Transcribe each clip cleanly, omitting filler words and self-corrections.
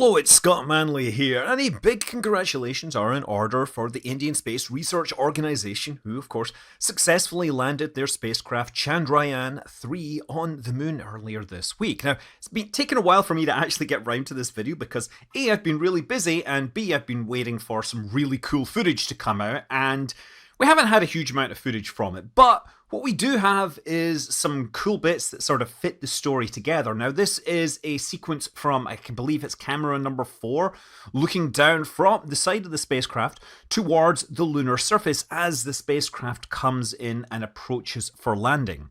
Hello, it's Scott Manley here, and a big congratulations are in order for the Indian Space Research Organisation, who, of course, successfully landed their spacecraft Chandrayaan-3 on the moon earlier this week. Now, it's been taken a while for me to actually get round to this video because A, I've been really busy, and B, I've been waiting for some really cool footage to come out, and we haven't had a huge amount of footage from it, but what we do have is some cool bits that sort of fit the story together. Now, this is a sequence from, I can believe it's camera number 4, looking down from the side of the spacecraft towards the lunar surface as the spacecraft comes in and approaches for landing.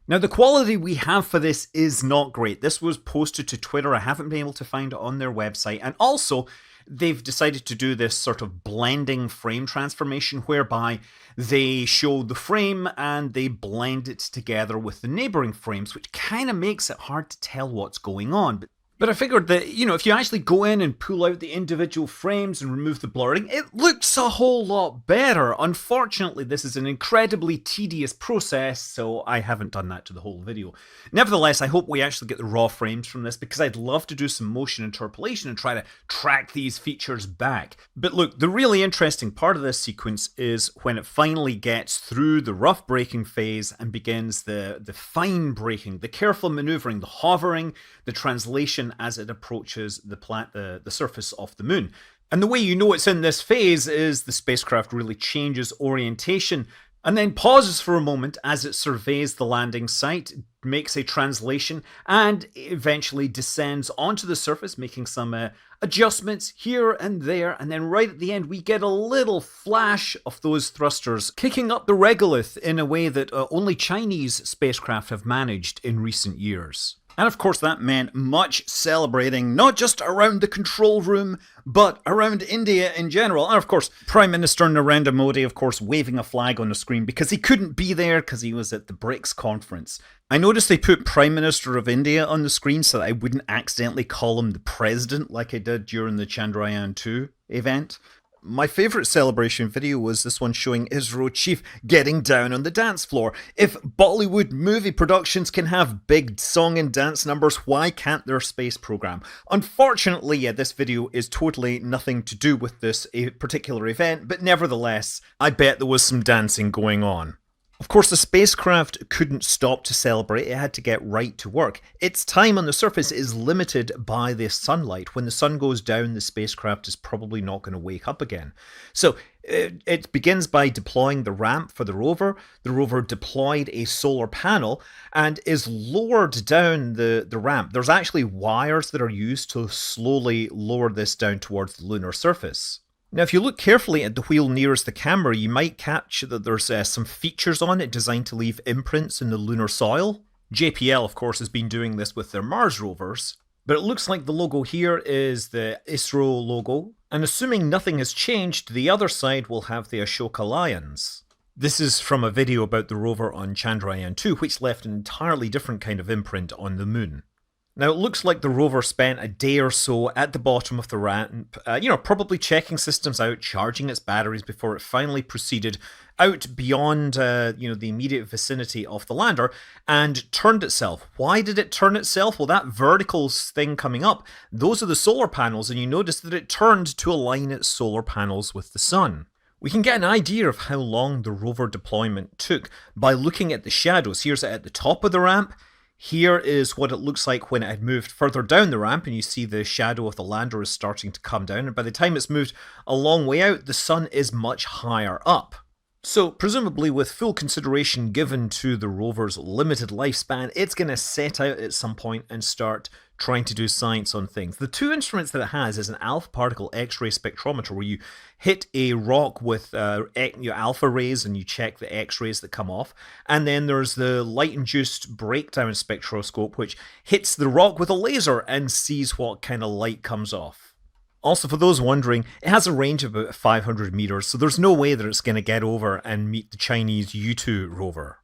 Now, the quality we have for this is not great. This was posted to Twitter. I haven't been able to find it on their website. And also, they've decided to do this sort of blending frame transformation whereby they show the frame and they blend it together with the neighboring frames, which kind of makes it hard to tell what's going on. But I figured that, if you actually go in and pull out the individual frames and remove the blurring, it looks a whole lot better. Unfortunately, this is an incredibly tedious process, so I haven't done that to the whole video. Nevertheless, I hope we actually get the raw frames from this because I'd love to do some motion interpolation and try to track these features back. But look, the really interesting part of this sequence is when it finally gets through the rough braking phase and begins the fine braking, the careful maneuvering, the hovering, the translation as it approaches the surface of the moon. And the way you know it's in this phase is the spacecraft really changes orientation and then pauses for a moment as it surveys the landing site, makes a translation, and eventually descends onto the surface, making some adjustments here and there. And then right at the end, we get a little flash of those thrusters kicking up the regolith in a way that only Chinese spacecraft have managed in recent years. And of course that meant much celebrating, not just around the control room, but around India in general. And of course, Prime Minister Narendra Modi, of course, waving a flag on the screen because he couldn't be there because he was at the BRICS conference. I noticed they put Prime Minister of India on the screen so that I wouldn't accidentally call him the president like I did during the Chandrayaan-2 event. My favourite celebration video was this one showing ISRO chief getting down on the dance floor. If Bollywood movie productions can have big song and dance numbers, why can't their space program? Unfortunately, yeah, this video is totally nothing to do with this particular event, but nevertheless, I bet there was some dancing going on. Of course, the spacecraft couldn't stop to celebrate, it had to get right to work. Its time on the surface is limited by the sunlight. When the sun goes down, the spacecraft is probably not going to wake up again. So it begins by deploying the ramp for the rover. The rover deployed a solar panel and is lowered down the ramp. There's actually wires that are used to slowly lower this down towards the lunar surface. Now, if you look carefully at the wheel nearest the camera, you might catch that there's some features on it designed to leave imprints in the lunar soil. JPL, of course, has been doing this with their Mars rovers, but it looks like the logo here is the ISRO logo, and assuming nothing has changed, the other side will have the Ashoka lions. This is from a video about the rover on Chandrayaan-2, which left an entirely different kind of imprint on the moon. Now, it looks like the rover spent a day or so at the bottom of the ramp, probably checking systems out, charging its batteries before it finally proceeded out beyond, the immediate vicinity of the lander and turned itself. Why did it turn itself? Well, that vertical thing coming up, those are the solar panels, and you notice that it turned to align its solar panels with the sun. We can get an idea of how long the rover deployment took by looking at the shadows. Here's it at the top of the ramp. Here is what it looks like when it had moved further down the ramp, and you see the shadow of the lander is starting to come down, and by the time it's moved a long way out, the sun is much higher up. So, presumably with full consideration given to the rover's limited lifespan, it's going to set out at some point and start trying to do science on things. The two instruments that it has is an alpha particle X-ray spectrometer where you hit a rock with alpha rays and you check the X-rays that come off. And then there's the light-induced breakdown spectroscope which hits the rock with a laser and sees what kind of light comes off. Also, for those wondering, it has a range of about 500 meters, so there's no way that it's going to get over and meet the Chinese U-2 rover.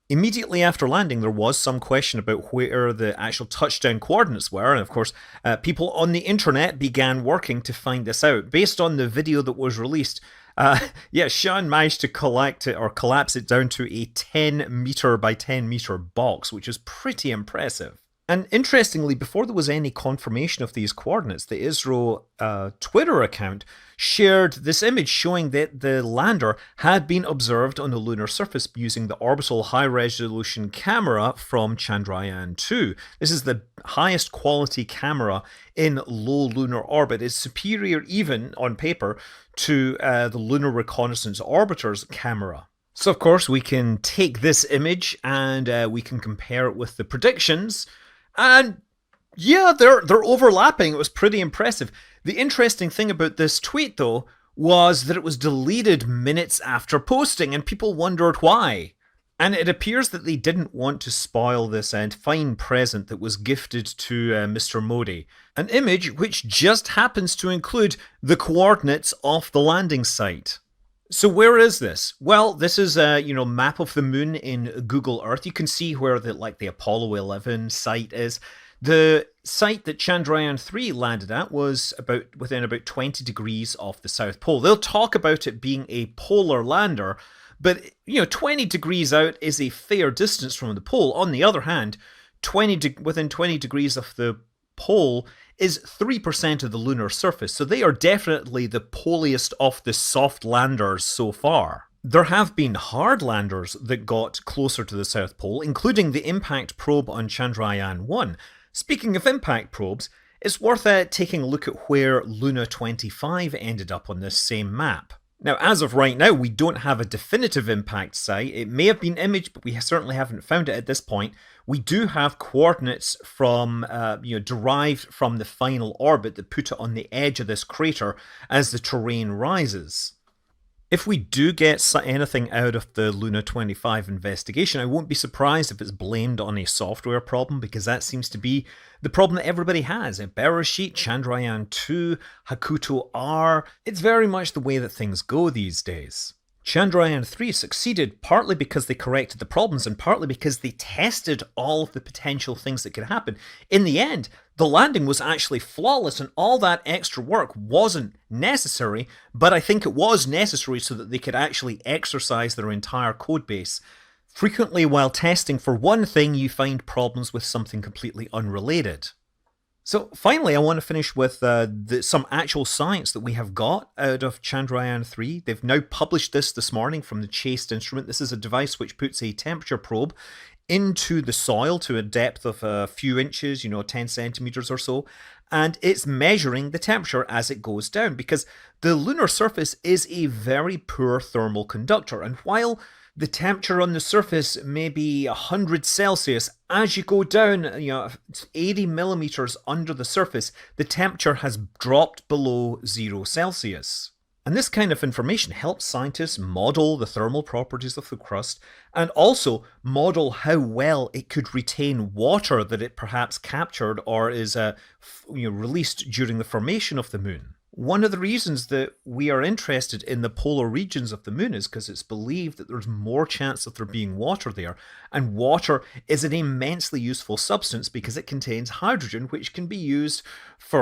Immediately after landing, there was some question about where the actual touchdown coordinates were, and of course, people on the internet began working to find this out. Based on the video that was released, Sean managed to collapse it down to a 10 meter by 10 meter box, which is pretty impressive. And interestingly, before there was any confirmation of these coordinates, the ISRO Twitter account shared this image showing that the lander had been observed on the lunar surface using the orbital high-resolution camera from Chandrayaan-2. This is the highest quality camera in low lunar orbit. It's superior even, on paper, to the Lunar Reconnaissance Orbiter's camera. So, of course, we can take this image and we can compare it with the predictions. And yeah, they're overlapping. It was pretty impressive. The interesting thing about this tweet, though, was that it was deleted minutes after posting, and people wondered why. And it appears that they didn't want to spoil this fine present that was gifted to Mr. Modi. An image which just happens to include the coordinates of the landing site. So where is this? Well, this is a map of the moon in Google Earth. You can see where the Apollo 11 site is. The site that Chandrayaan-3 landed at was within about 20 degrees of the South Pole. They'll talk about it being a polar lander, but 20 degrees out is a fair distance from the pole. On the other hand, within 20 degrees of the pole is 3% of the lunar surface, so they are definitely the poliest of the soft landers so far. There have been hard landers that got closer to the South Pole, including the impact probe on Chandrayaan-1. Speaking of impact probes, it's worth taking a look at where Luna 25 ended up on this same map. Now, as of right now, we don't have a definitive impact site. It may have been imaged, but we certainly haven't found it at this point. We do have coordinates from, derived from the final orbit that put it on the edge of this crater as the terrain rises. If we do get anything out of the Luna 25 investigation, I won't be surprised if it's blamed on a software problem, because that seems to be the problem that everybody has. Bereshit, Chandrayaan-2, Hakuto-R, it's very much the way that things go these days. Chandrayaan-3 succeeded partly because they corrected the problems and partly because they tested all of the potential things that could happen. In the end, the landing was actually flawless and all that extra work wasn't necessary, but I think it was necessary so that they could actually exercise their entire codebase. Frequently while testing for one thing, you find problems with something completely unrelated. So finally, I want to finish with some actual science that we have got out of Chandrayaan-3. They've now published this morning from the CH3 instrument. This is a device which puts a temperature probe into the soil to a depth of a few inches, 10 centimeters or so, and it's measuring the temperature as it goes down, because the lunar surface is a very poor thermal conductor, and while the temperature on the surface may be 100 Celsius. As you go down, 80 millimeters under the surface, the temperature has dropped below 0 Celsius. And this kind of information helps scientists model the thermal properties of the crust and also model how well it could retain water that it perhaps captured or is released during the formation of the moon. One of the reasons that we are interested in the polar regions of the moon is because it's believed that there's more chance of there being water there, and water is an immensely useful substance because it contains hydrogen, which can be used for